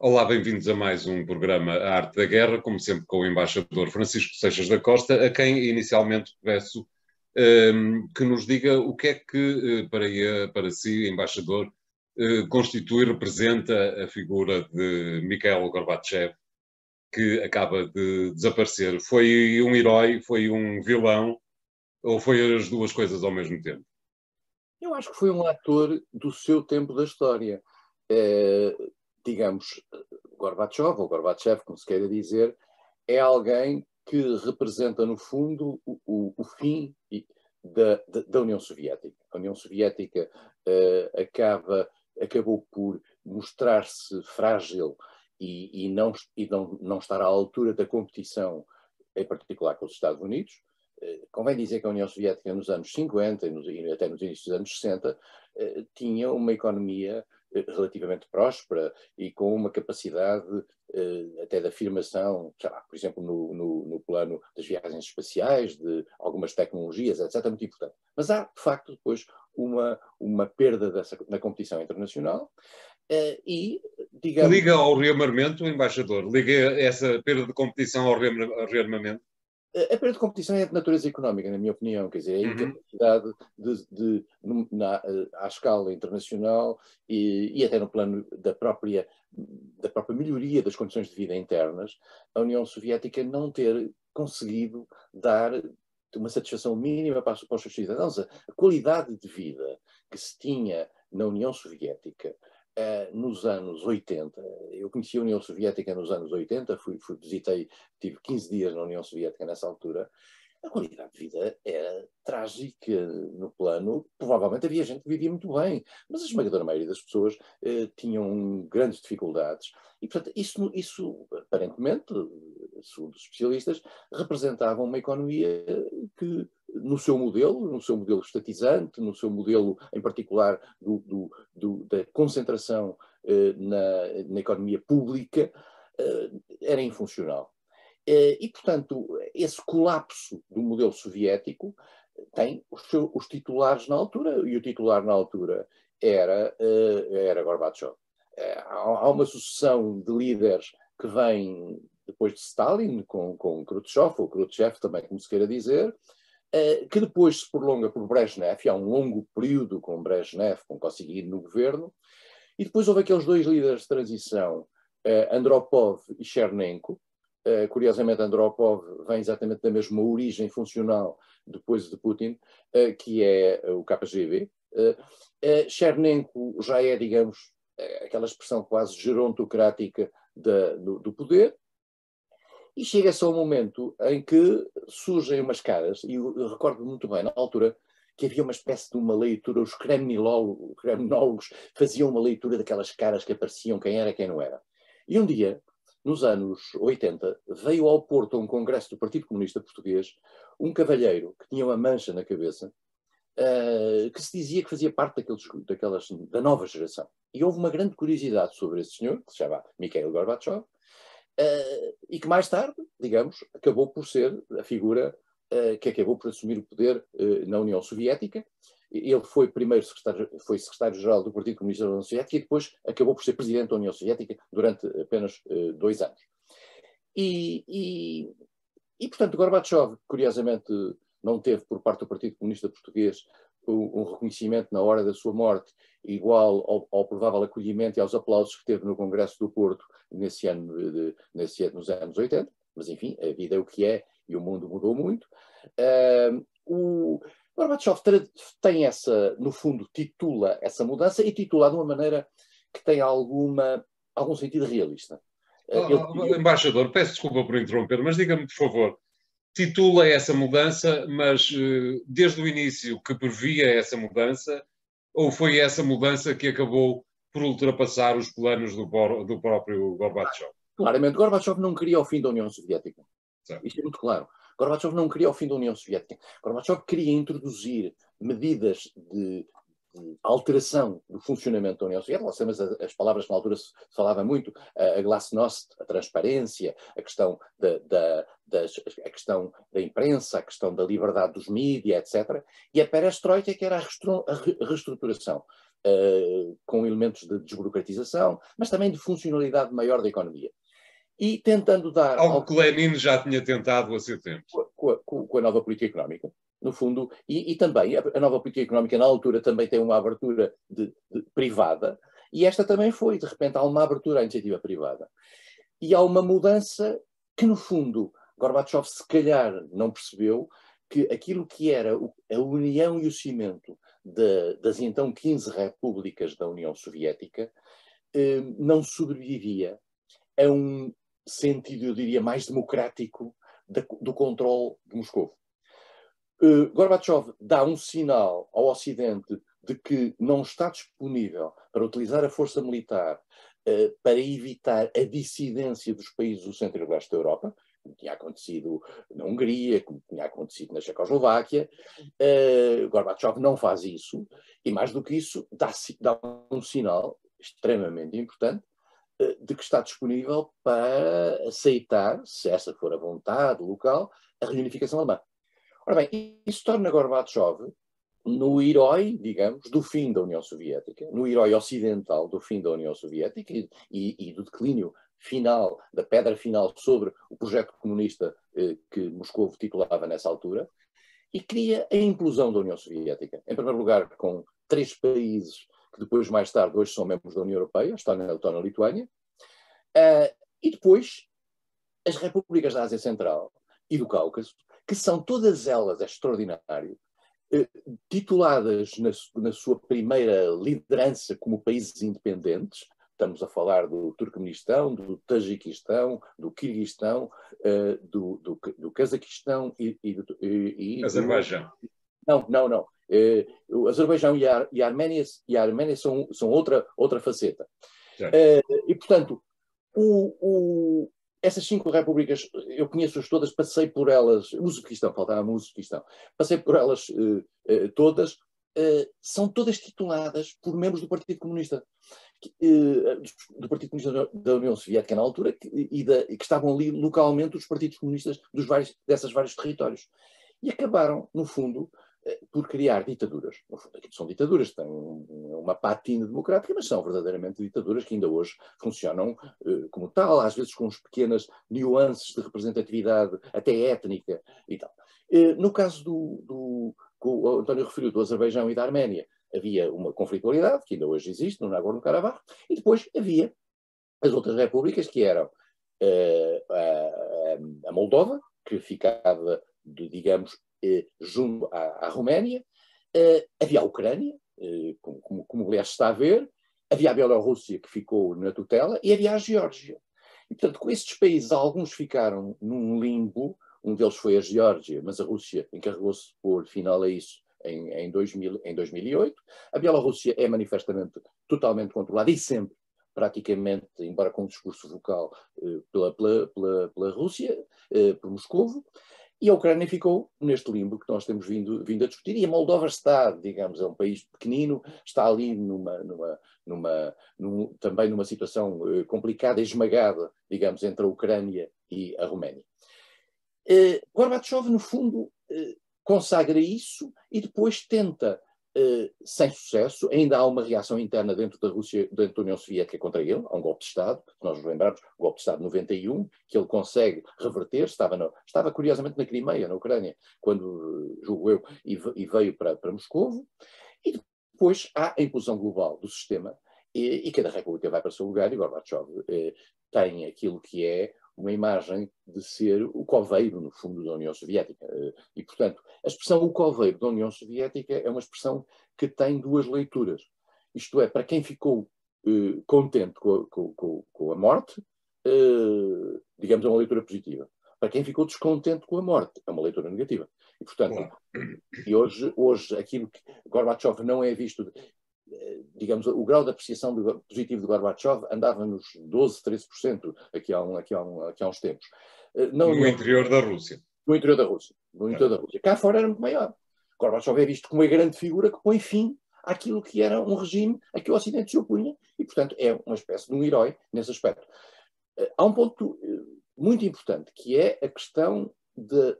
Olá, bem-vindos a mais um programa A Arte da Guerra, como sempre com o embaixador Francisco Seixas da Costa, a quem inicialmente peço que nos diga o que é que, para si, embaixador, constitui e representa a figura de Mikhail Gorbachev, que acaba de desaparecer. Foi um herói, foi um vilão, ou foi as duas coisas ao mesmo tempo? Eu acho que foi um ator do seu tempo da história. Digamos, Gorbachev, ou Gorbachev, como se queira dizer, é alguém que representa, no fundo, o fim da União Soviética. A União Soviética acabou por mostrar-se frágil e não estar à altura da competição, em particular com os Estados Unidos. Convém dizer que a União Soviética, nos anos 50 e até nos inícios dos anos 60, tinha uma economia relativamente próspera e com uma capacidade até de afirmação, sei lá, por exemplo, no plano das viagens espaciais, de algumas tecnologias, etc., muito importante. Mas há, de facto, depois uma perda na competição internacional e, digamos... Liga ao rearmamento, embaixador? Liga essa perda de competição ao rearmamento? A perda de competição é de natureza económica, na minha opinião, quer dizer, é a incapacidade à escala internacional e até no plano da própria melhoria das condições de vida internas, a União Soviética não ter conseguido dar uma satisfação mínima para os seus cidadãos. A qualidade de vida que se tinha na União Soviética nos anos 80, eu conheci a União Soviética nos anos 80, tive 15 dias na União Soviética nessa altura. A qualidade de vida era trágica no plano. Provavelmente havia gente que vivia muito bem, mas a esmagadora maioria das pessoas tinham grandes dificuldades. E, portanto, isso aparentemente, segundo os especialistas, representava uma economia que, no seu modelo estatizante, no seu modelo, em particular, da concentração na economia pública, era infuncional. E, portanto, esse colapso do modelo soviético tem os titulares na altura, e o titular na altura era Gorbachev. Há uma sucessão de líderes que vem depois de Stalin, com Khrushchev, ou Khrushchev também, como se queira dizer, que depois se prolonga por Brezhnev, e há um longo período com Brezhnev, com Kosygin no governo, e depois houve aqueles dois líderes de transição, Andropov e Chernenko. Curiosamente, Andropov vem exatamente da mesma origem funcional depois de Putin, que é o KGB. Chernenko já é, digamos, aquela expressão quase gerontocrática do poder, e chega-se ao momento em que surgem umas caras, e eu recordo muito bem, na altura, que havia uma espécie de uma leitura, os kremlinólogos faziam uma leitura daquelas caras que apareciam, quem era, quem não era. E um dia, nos anos 80, veio ao Porto, a um congresso do Partido Comunista Português, um cavalheiro que tinha uma mancha na cabeça, que se dizia que fazia parte da nova geração. E houve uma grande curiosidade sobre esse senhor, que se chama Mikhail Gorbachev, e que mais tarde, digamos, acabou por ser a figura que acabou por assumir o poder na União Soviética. Ele foi primeiro secretário-geral do Partido Comunista da União Soviética e depois acabou por ser presidente da União Soviética durante apenas 2 anos. E, portanto, Gorbachev, curiosamente, não teve por parte do Partido Comunista Português um reconhecimento na hora da sua morte igual ao provável acolhimento e aos aplausos que teve no Congresso do Porto nos anos 80, mas enfim, a vida é o que é e o mundo mudou muito. O Gorbachev tem no fundo, titula essa mudança e titula de uma maneira que tem algum sentido realista. Embaixador, peço desculpa por interromper, mas diga-me, por favor, titula essa mudança, mas desde o início que previa essa mudança, ou foi essa mudança que acabou por ultrapassar os planos do próprio Gorbachev? Claramente, Gorbachev não queria o fim da União Soviética. Certo. Isto é muito claro. Gorbachev não queria o fim da União Soviética. Gorbachev queria introduzir medidas de alteração do funcionamento da União Soviética. Nós temos as palavras que na altura se falava muito, a glasnost, a transparência, a questão a questão da imprensa, a questão da liberdade dos mídias, etc. E a perestroika, que era a reestruturação com elementos de desburocratização, mas também de funcionalidade maior da economia. E tentando dar... Algo que Lenin já tinha tentado há seu tempo. Com a nova política económica, no fundo, e também a nova política económica na altura também tem uma abertura privada, e esta também foi, de repente há uma abertura à iniciativa privada. E há uma mudança que, no fundo, Gorbachev se calhar não percebeu que aquilo que era a união e o cimento das então 15 repúblicas da União Soviética não sobrevivia a um sentido, eu diria, mais democrático do controle de Moscou. Gorbachev dá um sinal ao Ocidente de que não está disponível para utilizar a força militar para evitar a dissidência dos países do centro e do leste da Europa, como tinha acontecido na Hungria, como tinha acontecido na Checoslováquia. Gorbachev não faz isso, e mais do que isso, dá um sinal extremamente importante de que está disponível para aceitar, se essa for a vontade local, a reunificação alemã. Ora bem, isso torna Gorbachev no herói, digamos, do fim da União Soviética, no herói ocidental do fim da União Soviética e do declínio final, da pedra final sobre o projeto comunista que Moscou titulava nessa altura, e cria a implosão da União Soviética. Em primeiro lugar, com 3 países que depois, mais tarde, hoje são membros da União Europeia, a Estónia, a Letónia e a Lituânia, e depois as repúblicas da Ásia Central e do Cáucaso, que são todas elas, é extraordinário, tituladas na sua primeira liderança como países independentes. Estamos a falar do Turcomenistão, do Tajiquistão, do Quirguistão, do Cazaquistão e Azerbaijão. Não. O Azerbaijão e a Arménia são outra faceta. E, portanto, essas 5 repúblicas, eu conheço-as todas, passei por elas, o Uzbequistão, faltava-me o Uzbequistão, passei por elas todas, são todas tituladas por membros do Partido Comunista, do Partido Comunista da União Soviética na altura, e que estavam ali localmente os partidos comunistas desses vários territórios. E acabaram, no fundo, por criar ditaduras. No fundo, aquilo são ditaduras, têm uma patina democrática, mas são verdadeiramente ditaduras que ainda hoje funcionam como tal, às vezes com pequenas nuances de representatividade, até étnica e tal. No caso que o António referiu, do Azerbaijão e da Arménia, havia uma conflitualidade, que ainda hoje existe, no Nagorno-Karabakh, e depois havia as outras repúblicas, que eram a Moldova, que ficava, digamos, junto à Roménia, havia a Ucrânia, como aliás está a ver, havia a Bielorrússia, que ficou na tutela, e havia a Geórgia. E, portanto, com estes países, alguns ficaram num limbo, um deles foi a Geórgia, mas a Rússia encarregou-se de pôr final a isso em 2008. A Bielorrússia é manifestamente totalmente controlada, e sempre, praticamente, embora com um discurso vocal, pela Rússia, por Moscovo. E a Ucrânia ficou neste limbo que nós temos vindo a discutir, e a Moldova está, digamos, é um país pequenino, está ali também numa situação complicada, esmagada, digamos, entre a Ucrânia e a Roménia. Gorbachev, no fundo, consagra isso e depois tenta, sem sucesso, ainda há uma reação interna dentro da Rússia, dentro da União Soviética contra ele, há um golpe de Estado, que nós nos lembramos, o golpe de Estado de 91, que ele consegue reverter, estava curiosamente na Crimeia, na Ucrânia, quando, julgo eu, e veio para Moscovo, e depois há a implosão global do sistema, e cada república vai para o seu lugar, e Gorbachev tem aquilo que é uma imagem de ser o coveiro, no fundo, da União Soviética. E, portanto, a expressão o coveiro da União Soviética é uma expressão que tem 2 leituras. Isto é, para quem ficou contente com a morte, digamos, é uma leitura positiva. Para quem ficou descontente com a morte, é uma leitura negativa. E, portanto, e hoje aquilo que Gorbachev não é visto... digamos, o grau de apreciação positivo de Gorbachev andava nos 12%, 13% aqui há uns tempos. No interior da Rússia. No interior da Rússia. Cá fora era muito maior. Gorbachev é visto como uma grande figura que põe fim àquilo que era um regime a que o Ocidente se opunha e, portanto, é uma espécie de um herói nesse aspecto. Há um ponto muito importante, que é a questão de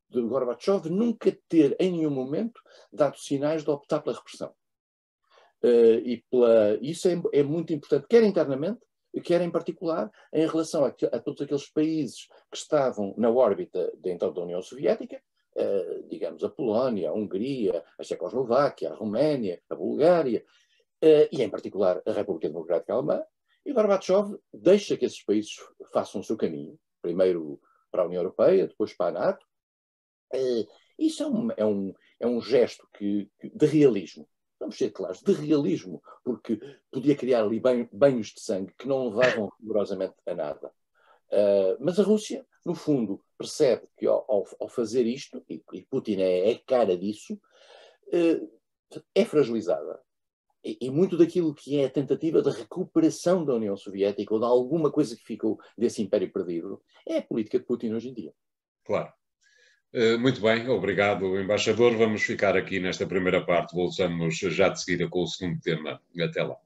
Gorbachev nunca ter, em nenhum momento, dado sinais de optar pela repressão. Isso é muito importante, quer internamente, quer em particular em relação a todos aqueles países que estavam na órbita então da União Soviética, digamos a Polónia, a Hungria, a Checoslováquia, a Roménia, a Bulgária, e em particular a República Democrática Alemã, e Gorbachev deixa que esses países façam o seu caminho, primeiro para a União Europeia, depois para a NATO. Isso é um gesto de realismo. Vamos ser claros, de realismo, porque podia criar ali banhos de sangue que não levavam rigorosamente a nada. Mas a Rússia, no fundo, percebe que ao fazer isto, e Putin é cara disso, é fragilizada. E muito daquilo que é a tentativa de recuperação da União Soviética, ou de alguma coisa que ficou desse império perdido, é a política de Putin hoje em dia. Claro. Muito bem, obrigado, embaixador. Vamos ficar aqui nesta primeira parte. Voltamos já de seguida com o segundo tema. Até lá.